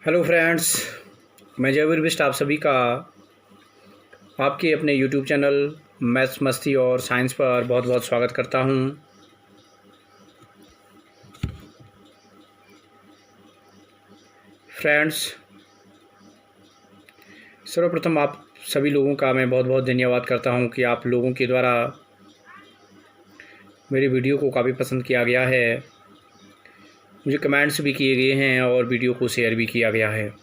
Hello friends, मैं जयवीर बिष्ट आप सभी का आपके अपने यूट्यूब चैनल मैथ्स मस्ती और साइंस पर बहुत बहुत स्वागत करता हूं। फ्रेंड्स, सर्वप्रथम आप सभी लोगों का मैं बहुत बहुत धन्यवाद करता हूं कि आप लोगों के द्वारा मेरी वीडियो को काफ़ी पसंद किया गया है। मुझे कमेंट्स भी किए गए हैं और वीडियो को शेयर भी किया गया है।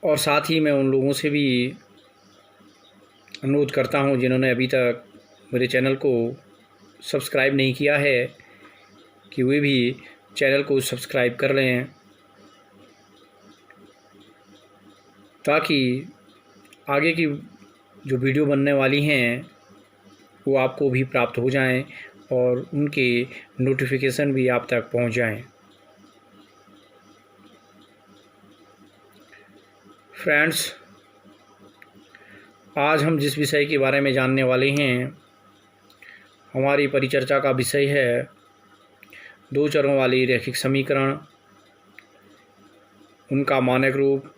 और साथ ही मैं उन लोगों से भी अनुरोध करता हूं जिन्होंने अभी तक मेरे चैनल को सब्सक्राइब नहीं किया है कि वे भी चैनल को सब्सक्राइब कर लें, ताकि आगे की जो वीडियो बनने वाली हैं वो आपको भी प्राप्त हो जाएं और उनके नोटिफिकेशन भी आप तक पहुंच जाएं। फ्रेंड्स, आज हम जिस विषय के बारे में जानने वाले हैं, हमारी परिचर्चा का विषय है दो चरों वाली रैखिक समीकरण, उनका मानक रूप,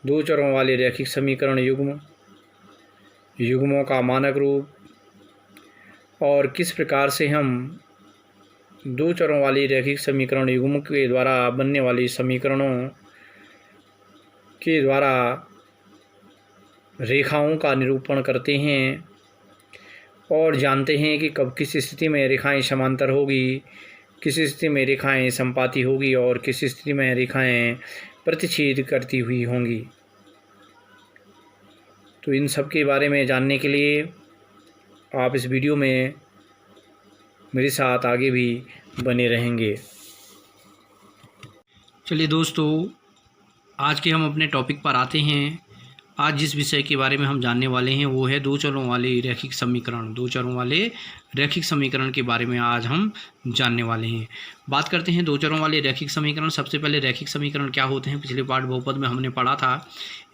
दो चरों वाले रैखिक समीकरण युग्म, युग्मों का मानक रूप और किस प्रकार से हम दो चरों वाली रैखिक समीकरण युग्म के द्वारा बनने वाली समीकरणों के द्वारा रेखाओं का निरूपण करते हैं और जानते हैं कि कब किस स्थिति में रेखाएं समांतर होगी, किस स्थिति में रेखाएं संपाती होगी और किस स्थिति में रेखाएं प्रतिच्छेद करती हुई होंगी। तो इन सब के बारे में जानने के लिए आप इस वीडियो में मेरे साथ आगे भी बने रहेंगे। चलिए दोस्तों, आज के हम अपने टॉपिक पर आते हैं। आज जिस विषय के बारे में हम जानने वाले हैं वो है दो चरों वाले रैखिक समीकरण। दो चरों वाले रैखिक समीकरण के बारे में आज हम जानने वाले हैं। बात करते हैं दो चरों वाले रैखिक समीकरण। सबसे पहले रैखिक समीकरण क्या होते हैं, पिछले पाठ बहुपद में हमने पढ़ा था।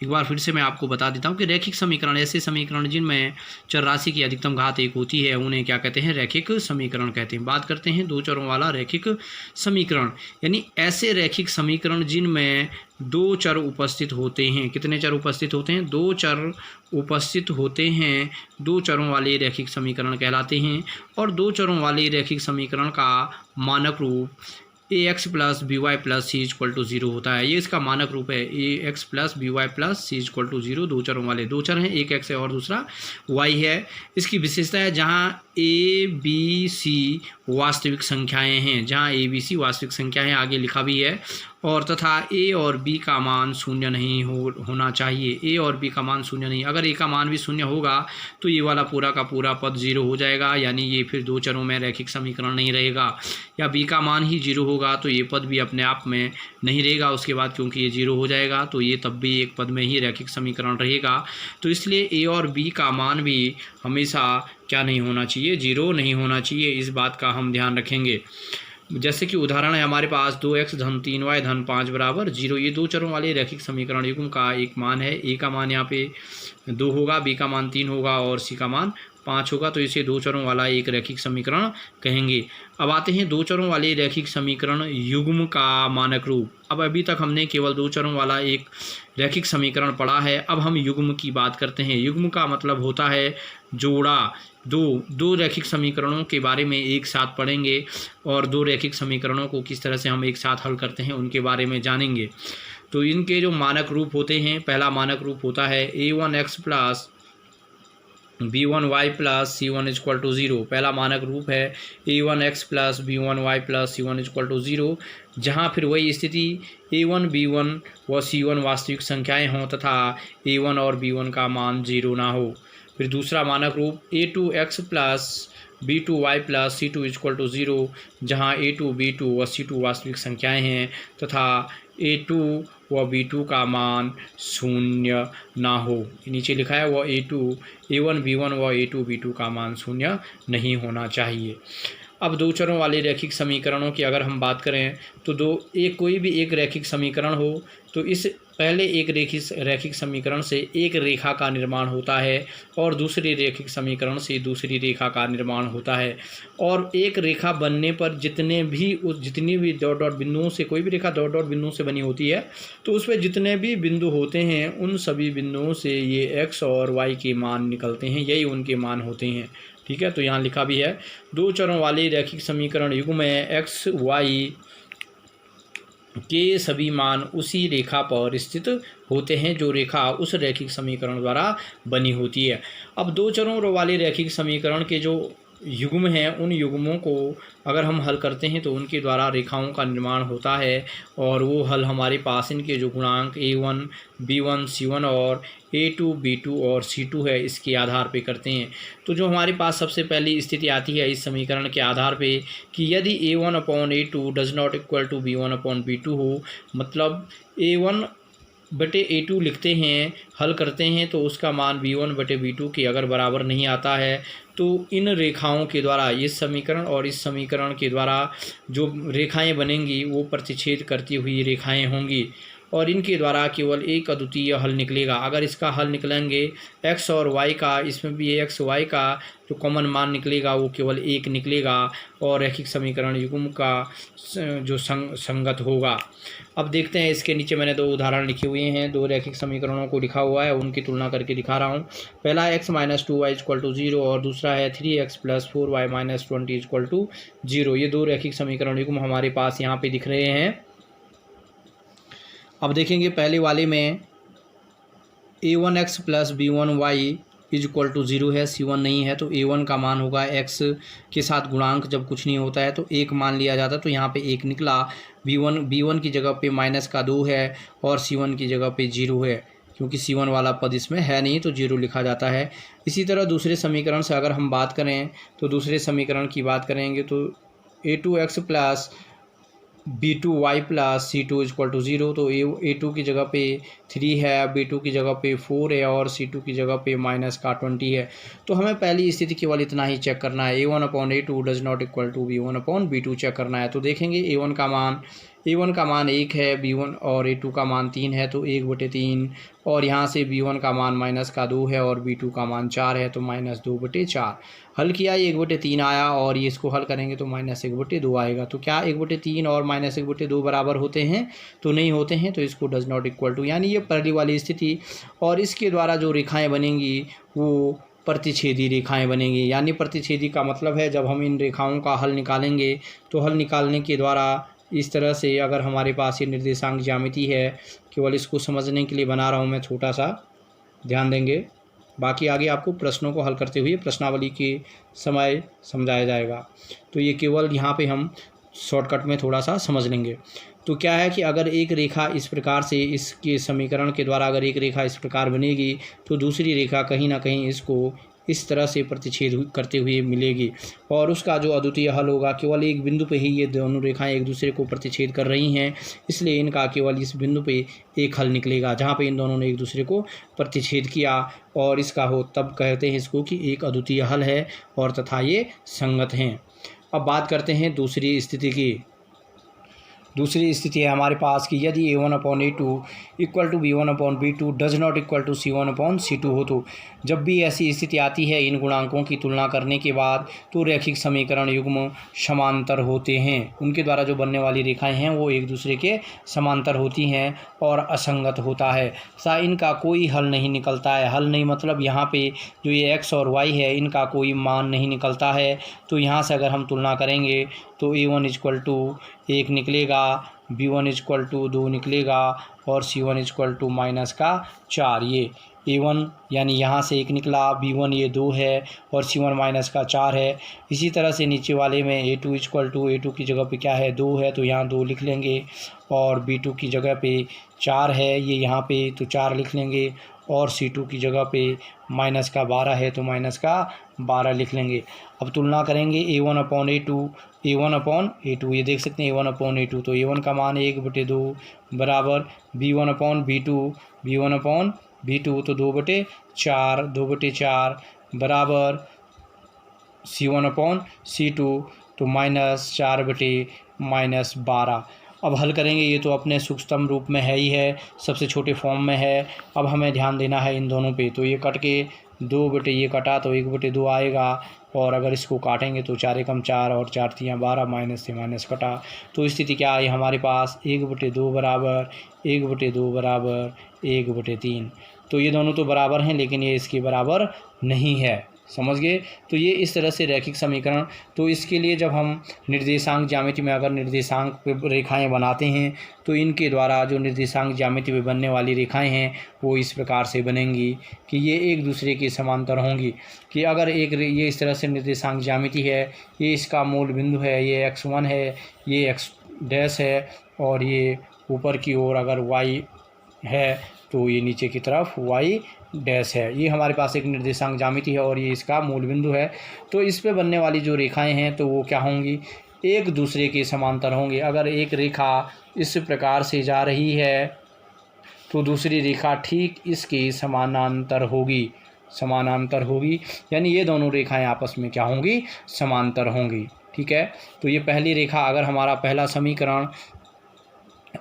एक बार फिर से मैं आपको बता देता हूं कि रैखिक समीकरण ऐसे समीकरण जिनमें चर राशि की अधिकतम घात एक होती है, उन्हें क्या कहते हैं, रैखिक समीकरण कहते हैं। बात करते हैं दो चरों वाला रैखिक समीकरण, यानी ऐसे रैखिक समीकरण जिनमें दो चर उपस्थित होते हैं। कितने चर उपस्थित होते हैं? दो चर उपस्थित होते हैं। दो चरों वाले रैखिक समीकरण कहलाते हैं। और दो चरों वाले रैखिक समीकरण का मानक रूप ax plus B Y plus C equal to 0 होता है। ये इसका मानक रूप है, ax plus B Y plus C equal to 0। दो चरों वाले दो चर हैं, एक x है और दूसरा y है। इसकी विशेषता है जहाँ a b c वास्तविक संख्याएं हैं, जहाँ a b c वास्तविक संख्याएं आगे लिखा भी है, और तथा a और b का मान शून्य नहीं होना चाहिए। a और b का मान शून्य नहीं, अगर a का मान भी शून्य होगा तो ये वाला पूरा का पूरा पद 0 हो जाएगा, यानी ये फिर दो चरों में रैखिक समीकरण नहीं रहेगा। या b का मान ही 0 होगा तो ये पद भी अपने आप में नहीं रहेगा उसके बाद, क्योंकि ये 0 हो जाएगा तो ये तब भी एक पद में ही रैखिक समीकरण रहेगा। तो इसलिए a और b का मान भी हमेशा क्या नहीं होना चाहिए, 0 नहीं होना चाहिए। इस बात का हम ध्यान रखेंगे। जैसे कि उदाहरण है हमारे पास 2x धन 3y धन 5 बराबर 0। ये दो चरों वाले रैखिक समीकरण युग्म का एक मान है। a का मान यहाँ पे 2 होगा, b का मान 3 होगा और c का मान 5 होगा। तो इसे दो चरों वाला एक रैखिक समीकरण कहेंगे। अब आते हैं दो चरों वाले रैखिक समीकरण युग्म का मानक रूप। अब अभी तक हमने केवल दो चरों वाला एक रैखिक समीकरण पढ़ा है। अब हम युग्म की बात करते हैं। युग्म का मतलब होता है जोड़ा। दो रैखिक समीकरणों के बारे में एक साथ पढ़ेंगे और दो रैखिक समीकरणों को किस तरह से हम एक साथ हल करते हैं उनके बारे में जानेंगे। तो इनके जो मानक रूप होते हैं, पहला मानक रूप होता है a1x plus b1y plus c1 equal to 0। पहला मानक रूप है a1x plus b1y plus c1 equal to 0, जहाँ फिर वही स्थिति a1 b1 व c1 वास्तविक संख्याएं हों तथा a1 और b1 का मान 0 ना हो। फिर दूसरा मानक रूप a2x plus b2y plus c2 equal to 0, जहाँ a2 b2 व c2 वास्तविक संख्याएं हैं तथा a2 व b2 का मान शून्य ना हो। नीचे लिखा है वह a1 b1 व a2 b2 का मान शून्य नहीं होना चाहिए। अब दो चरों वाले रैखिक समीकरणों की अगर हम बात करें तो कोई भी एक रैखिक समीकरण हो तो इस पहले एक रैखिक समीकरण से एक रेखा का निर्माण होता है और दूसरे रैखिक समीकरण से दूसरी रेखा का निर्माण होता है। और एक रेखा बनने पर जितनी भी डॉट डॉट बिंदुओं से, कोई भी रेखा डॉट डॉट बिंदुओं से बनी होती है तो उसमें जितने भी बिंदु होते हैं उन सभी बिंदुओं से ये x और y के मान निकलते हैं, यही उनके मान होते हैं। ठीक है, तो यहाँ लिखा भी है दो चरों वाले रैखिक समीकरण युग्म में x y के सभी मान उसी रेखा पर स्थित होते हैं जो रेखा उस रैखिक समीकरण द्वारा बनी होती है। अब दो चरों वाले रैखिक समीकरण के जो युग्म हैं उन युग्मों को अगर हम हल करते हैं तो उनके द्वारा रेखाओं का निर्माण होता है और वो हल हमारे पास इनके जो गुणांक a1 b1 c1 और a2 b2 और c2 है इसके आधार पे करते हैं। तो जो हमारे पास सबसे पहली स्थिति आती है इस समीकरण के आधार पे कि यदि a1/a2 does not equal to b1/b2 हो, मतलब a1/a2 लिखते हैं, हल करते हैं तो उसका मान b1/b2 के अगर बराबर नहीं आता है तो इन रेखाओं के द्वारा इस समीकरण और इस समीकरण के द्वारा जो रेखाएं बनेंगी वो प्रतिच्छेद करती हुई रेखाएं होंगी और इनके द्वारा केवल एक अद्वितीय हल निकलेगा। अगर इसका हल निकलेंगे x और y का, इसमें भी x y का जो कॉमन मान निकलेगा वो केवल एक निकलेगा और रैखिक समीकरण युग्म का जो संगत होगा। अब देखते हैं, इसके नीचे मैंने दो उदाहरण लिखे हुए हैं, दो रैखिक समीकरणों को लिखा हुआ है, उनकी तुलना करके दिखा रहा हूँ। पहला x - 2y = 0 और दूसरा है 3x + 4y - 20 = 0। ये दो रैखिक समीकरण युग्म हमारे पास यहाँ पे दिख रहे हैं। अब देखेंगे पहले वाले में a1x + b1y = 0 है, c1 नहीं है, तो a1 का मान होगा x के साथ गुणांक जब कुछ नहीं होता है तो एक मान लिया जाता है, तो यहाँ पे एक निकला। b1 की जगह पे -2 है और c1 की जगह पे 0 है, क्योंकि c1 वाला पद इसमें है नहीं तो 0 लिखा जाता है। इसी तरह दूसरे समीकरण से अगर हम बात करें तो दूसरे समीकरण की बात करेंगे तो a2x + b2y + c2 = 0, तो a2 की जगह पे 3 है, b2 की जगह पे 4 है और c2 की जगह पे -20 है। तो हमें पहली स्थिति केवल इतना ही चेक करना है, a1/a2 does not equal to b1/b2 check करना है। तो देखेंगे a1 का मान 1 है, b1 और a2 का मान 3 है, तो 1/3 और यहाँ से b1 का मान -2 है और b2 का मान 4 है, तो -2/4 हल किया, 1/3 आया और ये इसको हल करेंगे तो -1/2 आएगा। तो क्या 1/3 और -1/2 बराबर होते हैं? तो नहीं होते हैं, तो इसको डज नॉट इक्वल टू, यानी ये पहली वाली स्थिति। और इसके द्वारा जो रेखाएं बनेंगी वो प्रतिच्छेदी रेखाएं बनेंगी। यानी प्रतिच्छेदी का मतलब है जब हम इन रेखाओं का हल निकालेंगे तो हल निकालने के द्वारा इस तरह से, अगर हमारे पास ये निर्देशांक ज्यामिति है, केवल इसको समझने के लिए बना रहा हूँ मैं, छोटा सा ध्यान देंगे, बाकी आगे आपको प्रश्नों को हल करते हुए प्रश्नावली के समय समझाया जाएगा। तो ये केवल यहाँ पे हम शॉर्टकट में थोड़ा सा समझ लेंगे। तो क्या है कि अगर एक रेखा इस प्रकार से, इसके समीकरण के द्वारा अगर एक रेखा इस प्रकार बनेगी तो दूसरी रेखा कहीं ना कहीं इसको इस तरह से प्रतिच्छेद करते हुए मिलेगी और उसका जो अद्वितीय हल होगा, केवल एक बिंदु पे ही ये दोनों रेखाएं एक दूसरे को प्रतिच्छेद कर रही हैं, इसलिए इनका केवल इस बिंदु पे एक हल निकलेगा जहाँ पे इन दोनों ने एक दूसरे को प्रतिच्छेद किया और इसका हो, तब कहते हैं इसको कि एक अद्वितीय हल है और तथा ये संगत हैं। अब बात करते हैं दूसरी स्थिति की। दूसरी स्थिति है हमारे पास कि यदि a1/a2 = b1/b2 does not equal to c1/c2 हो, तो जब भी ऐसी स्थिति आती है इन गुणांकों की तुलना करने के बाद तो रैखिक समीकरण युग्म समांतर होते हैं। उनके द्वारा जो बनने वाली रेखाएं हैं वो एक दूसरे के समांतर होती हैं और असंगत होता है, सा इनका कोई हल नहीं निकलता है। हल नहीं मतलब यहाँ पे जो ये x और y है इनका कोई मान नहीं निकलता है। तो यहाँ से अगर हम तुलना करेंगे तो a1 = 1 निकलेगा, b1 = 2 निकलेगा और c1 = -4। ये a1 यानी यहाँ से 1 निकला, b1 ये 2 है और c1 -4 है। इसी तरह से नीचे वाले में a2 = की जगह पे क्या है, 2 है, तो यहाँ 2 लिख लेंगे और b2 की जगह पे 4 है, ये यहाँ पे तो 4 लिख लेंगे और c2 की जगह पे -12 है तो -12 लिख लेंगे। अब तुलना करेंगे a1/a2 ये देख सकते हैं a1/a2, तो a1 का मान 1/2 बराबर b1/b2 तो 2/4 बराबर c1/c2, तो -4/-12। अब हल करेंगे, ये तो अपने सूक्ष्मतम रूप में है ही है, सबसे छोटे फॉर्म में है। अब हमें ध्यान देना है इन दोनों पे। तो ये कट के 2 ये कटा तो 1/2 आएगा, और अगर इसको काटेंगे तो 4 एकम 4 और 4 तियाँ 12, माइनस से माइनस कटा। तो स्थिति क्या आई हमारे पास, 1/2 बराबर 1/2 बराबर 1/3। तो ये दोनों तो बराबर हैं, लेकिन ये इसके बराबर नहीं है। समझ गए। तो ये इस तरह से रैखिक समीकरण। तो इसके लिए जब हम निर्देशांक ज्यामिति में अगर निर्देशांक पे रेखाएं बनाते हैं तो इनके द्वारा जो निर्देशांक ज्यामिति में बनने वाली रेखाएं हैं वो इस प्रकार से बनेंगी कि ये एक दूसरे के समांतर होंगी। कि अगर ये इस तरह से निर्देशांक ज्यामिति है, ये इसका मूल बिंदु है, ये x1 है, ये x डैश है, और ये ऊपर की ओर अगर y है तो ये नीचे की तरफ y डैश है। ये हमारे पास एक निर्देशांक ज्यामिति है और ये इसका मूल बिंदु है। तो इस पे बनने वाली जो रेखाएं हैं तो वो क्या होंगी, एक दूसरे के समांतर होंगे। अगर एक रेखा इस प्रकार से जा रही है तो दूसरी रेखा ठीक इसके समानांतर होगी, यानी ये दोनों रेखाएं आपस में क्या होंगी, समांतर होंगी। ठीक है। तो ये पहली रेखा, अगर हमारा पहला समीकरण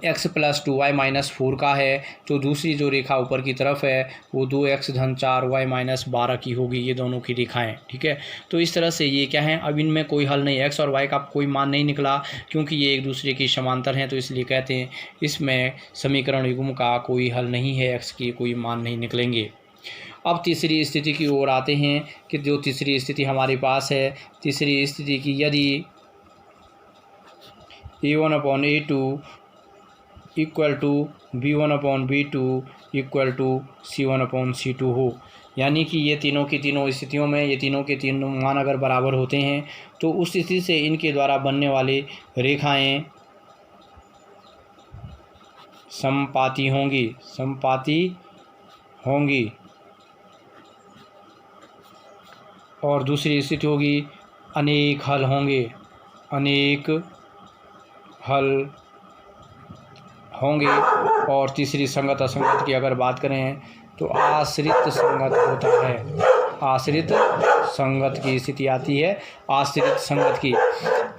x + 2y - 4 का है तो दूसरी जो रेखा ऊपर की तरफ है वो 2x - 4y - 12 की होगी, ये दोनों की रेखाएं। ठीक है। तो इस तरह से ये क्या है, अब इनमें कोई हल नहीं, x और y का कोई मान नहीं निकला क्योंकि ये एक दूसरे के समांतर हैं, तो इसलिए कहते हैं इसमें समीकरण युग्म का कोई हल नहीं है, x के कोई मान नहीं निकलेंगे। अब तीसरी स्थिति की ओर आते हैं कि जो तीसरी स्थिति हमारे पास है, तीसरी स्थिति की यदि a1/a2 equal to b1/b2 equal to c1/c2 हो, यानी कि ये तीनों की तीनों स्थितियों में ये तीनों के तीनों मान अगर बराबर होते हैं तो उस स्थिति से इनके द्वारा बनने वाली रेखाएं समपाती होंगी, और दूसरी स्थिति होगी अनेक हल होंगे, और तीसरी संगत असंगत की अगर बात करें तो आश्रित संगत होता है, आश्रित संगत की स्थिति आती है, आश्रित संगत की।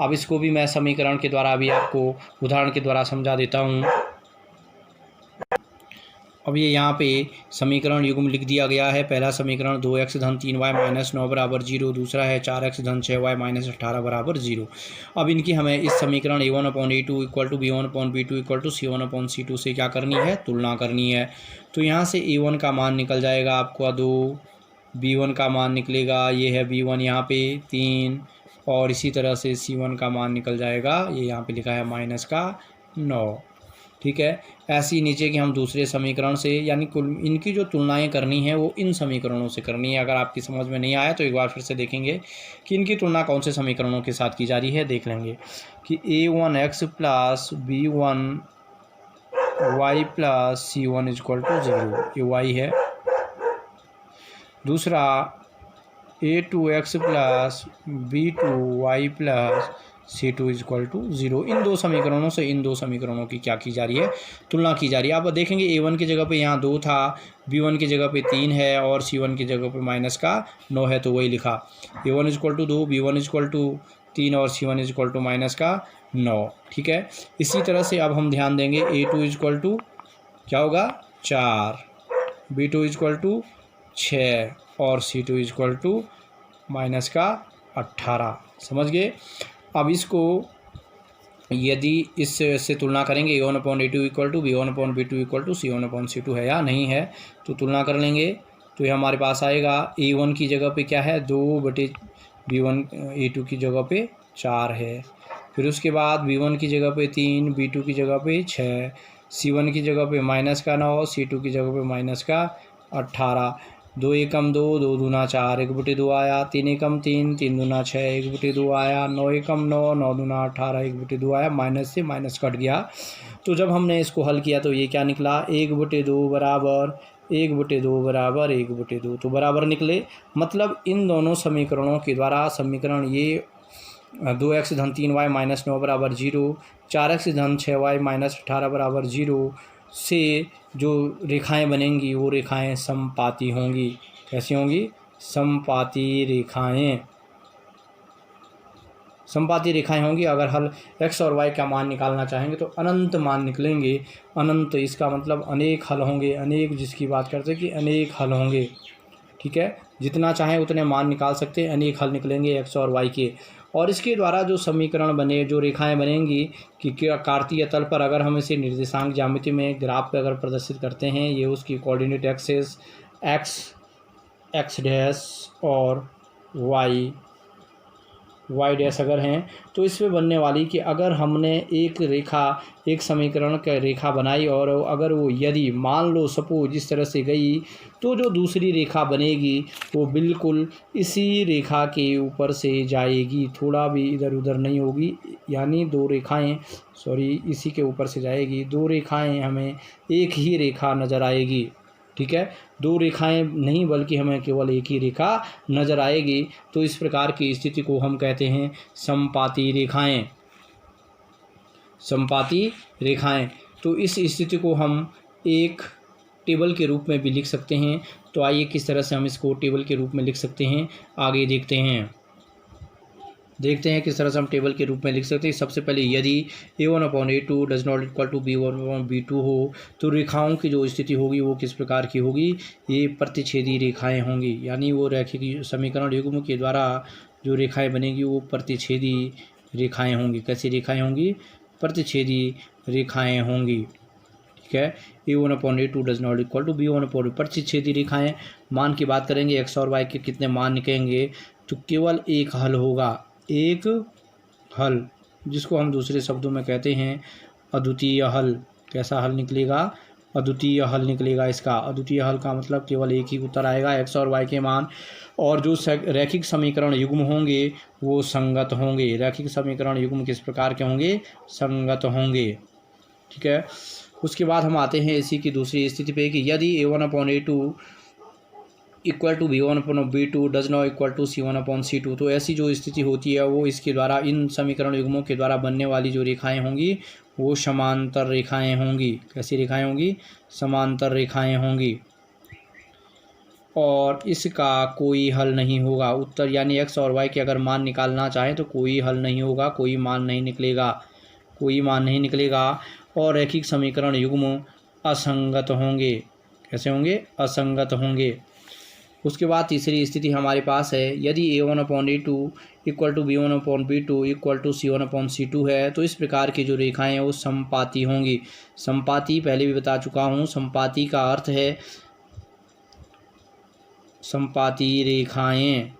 अब इसको भी मैं समीकरण के द्वारा अभी आपको उदाहरण के द्वारा समझा देता हूँ। अब ये यहाँ पे समीकरण युग्म लिख दिया गया है। पहला समीकरण 2x - 3y - 9 = 0, दूसरा है 4x - 6y - 18 = 0। अब इनकी हमें इस समीकरण a1/a2 equal to b1/b2 equal to c1/c2 से क्या करनी है, तुलना करनी है। तो यहाँ से a1 का मान निकल जाएगा आपका 2, b1 का मान निकलेगा, ये है b1 यहाँ पे 3, और इसी तरह से c1 का मान निकल जाएगा, ये यहाँ पे लिखा है -9। ठीक है। ऐसे ही नीचे की हम दूसरे समीकरण से, यानी कुल इनकी जो तुलनाएं करनी है वो इन समीकरणों से करनी है। अगर आपकी समझ में नहीं आया तो एक बार फिर से देखेंगे कि इनकी तुलना कौन से समीकरणों के साथ की जा रही है। देख लेंगे कि a1x + b1y + c1 = 0, ये y है। दूसरा a2x + b2y + c2 = 0। इन दो समीकरणों से इन दो समीकरणों की क्या की जा रही है, तुलना की जा रही है। अब देखेंगे a1 की जगह पे यहाँ 2 था, b1 की जगह पे 3 है, और c1 की जगह पे -9 है, तो वही लिखा a1 = 2, b1 = 3 और c1 = -9। ठीक है। इसी तरह से अब हम ध्यान देंगे a2 = क्या होगा 4, b2 = 6 और c2 = -18। समझ गए। अब इसको यदि इससे तुलना करेंगे a1/a2 equal to b1/b2 equal to c1/c2 है या नहीं है, तो तुलना कर लेंगे। तो ये हमारे पास आएगा a1 की जगह पे क्या है 2/b1, a2 की जगह पे 4 है, फिर उसके बाद b1 की जगह पे 3, b2 की जगह पे 6, c1 की जगह पे -9, c2 की जगह पे -18। 2 एकम 2, 2 दूना 4, 1/2 आया, 3 एकम 3, 3 दूना 6, 1/2 आया, 9 एकम 9, 9 दूना 18, 1/2 आया, माइनस से माइनस कट गया। तो जब हमने इसको हल किया तो ये क्या निकला 1/2 बराबर 1/2 बराबर 1/2, तो बराबर निकले। मतलब इन दोनों समीकरणों के द्वारा समीकरण ये 2x - 3y - 9 = 0, 4x - 6y - 18 = 0 से जो रेखाएं बनेंगी वो रेखाएं समपाती होंगी। कैसी होंगी, समपाती रेखाएं, संपाती रेखाएं होंगी। अगर हल x और y का मान निकालना चाहेंगे तो अनंत मान निकलेंगे। अनंत इसका मतलब अनेक हल होंगे, अनेक जिसकी बात करते हैं कि अनेक हल होंगे, ठीक है। जितना चाहें उतने मान निकाल सकते हैं, अनेक हल निकलेंगे x और y के। और इसके द्वारा जो समीकरण बने, जो रेखाएं बनेंगी कि क्या कार्तीय तल पर अगर हम इसे निर्देशांक ज्यामिति में ग्राफ पे अगर प्रदर्शित करते हैं, ये उसकी कोऑर्डिनेट एक्सिस x डैश और y डैश अगर हैं, तो इसमें बनने वाली कि अगर हमने एक रेखा, एक समीकरण का रेखा बनाई और अगर वो यदि मान लो सपोज इस तरह से गई, तो जो दूसरी रेखा बनेगी वो बिल्कुल इसी रेखा के ऊपर से जाएगी, थोड़ा भी इधर उधर नहीं होगी। यानी दो रेखाएं, इसी के ऊपर से जाएगी। दो रेखाएं हमें एक ही रेखा नज़र आएगी, ठीक है। दो रेखाएं नहीं बल्कि हमें केवल एक ही रेखा नज़र आएगी। तो इस प्रकार की स्थिति को हम कहते हैं संपाती रेखाएं। संपाती रेखाएं। तो इस स्थिति को हम एक टेबल के रूप में भी लिख सकते हैं। तो आइए किस तरह से हम इसको टेबल के रूप में लिख सकते हैं, आगे देखते हैं किस तरह से हम टेबल के रूप में लिख सकते हैं। सबसे पहले यदि a1/a2 does not equal to b1/b2 हो, तो रेखाओं की जो स्थिति होगी वो किस प्रकार की होगी, ये प्रतिच्छेदी रेखाएं होंगी। यानी वो रैखिक समीकरण युग्म के द्वारा जो रेखाएं बनेगी वो प्रतिच्छेदी रेखाएं होंगी। कैसी रेखाएं होंगी, प्रतिच्छेदी रेखाएं होंगी, ठीक है। a1/a2 does not equal to b1/b2 प्रतिच्छेदी रेखाएं। मान की बात करेंगे x और y के कितने मान निकलेंगे, तो केवल एक हल होगा, एक हल, जिसको हम दूसरे शब्दों में कहते हैं अद्वितीय हल। कैसा हल निकलेगा, अद्वितीय हल निकलेगा इसका। अद्वितीय हल का मतलब केवल एक ही उत्तर आएगा, x और y के मान। और जो रैखिक समीकरण युग्म होंगे वो संगत होंगे। रैखिक समीकरण युग्म किस प्रकार के होंगे, संगत होंगे, ठीक है। उसके बाद हम आते हैं इसी की दूसरी स्थिति पे कि यदि a1/a2 equal to b1/b2 does not equal to c1/c2, तो ऐसी जो स्थिति होती है वो इसके द्वारा, इन समीकरण युग्मों के द्वारा बनने वाली जो रेखाएं होंगी वो समांतर रेखाएं होंगी। कैसी रेखाएं होंगी, समांतर रेखाएं होंगी। और इसका कोई हल नहीं होगा। उत्तर यानी x और y के अगर मान निकालना चाहें तो कोई हल नहीं होगा, कोई मान नहीं निकलेगा, कोई मान नहीं निकलेगा। और रैखिक समीकरण युग्म असंगत होंगे। कैसे होंगे, असंगत होंगे। उसके बाद तीसरी स्थिति हमारे पास है, यदि a1/a2 equal to b1/b2 equal to c1/c2 है, तो इस प्रकार की जो रेखाएं हैं वो संपाती होंगी। संपाती पहले भी बता चुका हूँ, संपाती का अर्थ है संपाती रेखाएं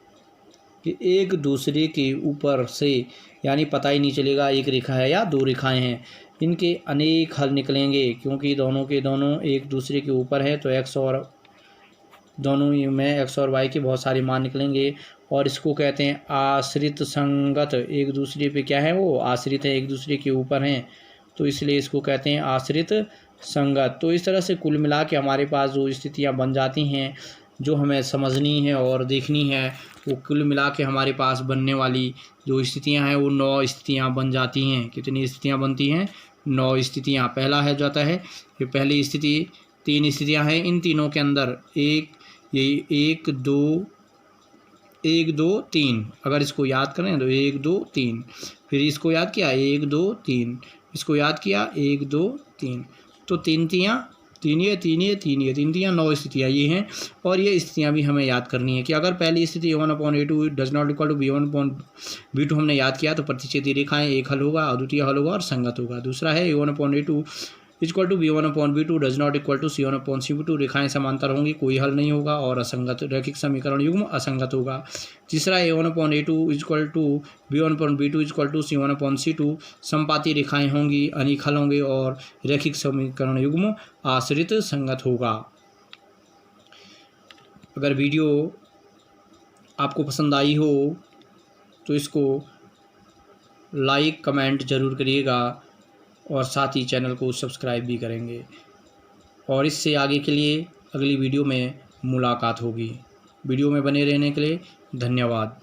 कि एक दूसरे के ऊपर से, यानी पता ही नहीं चलेगा एक रेखा है या दो रेखाएं हैं, इनके अनेक हल निकलेंगे क्योंकि दोनों के दोनों एक दूसरे के ऊपर है। तो x और दोनों में x और y के बहुत सारे मान निकलेंगे और इसको कहते हैं आश्रित संगत। एक दूसरे पे क्या है, वो आश्रित है, एक दूसरे के ऊपर हैं, तो इसलिए इसको कहते हैं आश्रित संगत। तो इस तरह से कुल मिला के हमारे पास जो स्थितियां बन जाती हैं, जो हमें समझनी है और देखनी है, वो कुल मिला के हमारे पास बनने वाली जो स्थितियां हैं वो 9 स्थितियां बन जाती हैं। कितनी स्थितियां बनती हैं, 9 स्थितियां। पहला है जाता है, ये पहली स्थिति, 3 स्थितियां हैं। इन तीनों के अंदर ये 1 2 3, अगर इसको याद करें तो 1 2 3, फिर इसको याद किया 1 2 3, इसको याद किया 1 2 3, तो तीन तियाँ 9 स्थितियाँ ये हैं। और ये स्थितियाँ भी हमें याद करनी है कि अगर पहली स्थिति a1/a2 does not equal to b1/b2 हमने याद किया तो प्रतिच्छेदी रेखाएं एक हल होगा, अद्वितीय हल होगा और संगत होगा। दूसरा है a1/a2 equal to b1/b2 does not equal to c1/c2, रेखाएं समांतर होंगी, कोई हल नहीं होगा और असंगत, रैखिक समीकरण युग्म असंगत होगा। तीसरा a1/a2 equal to b1/b2 equal to c1/c2, संपाती रेखाएं होंगी, अनेक हल होंगे और रैखिक समीकरण युग्म आश्रित संगत होगा। अगर वीडियो आपको पसंद आई हो तो इसको लाइक कमेंट ज़रूर करिएगा और साथ ही चैनल को सब्सक्राइब भी करेंगे। और इससे आगे के लिए अगली वीडियो में मुलाकात होगी। वीडियो में बने रहने के लिए धन्यवाद।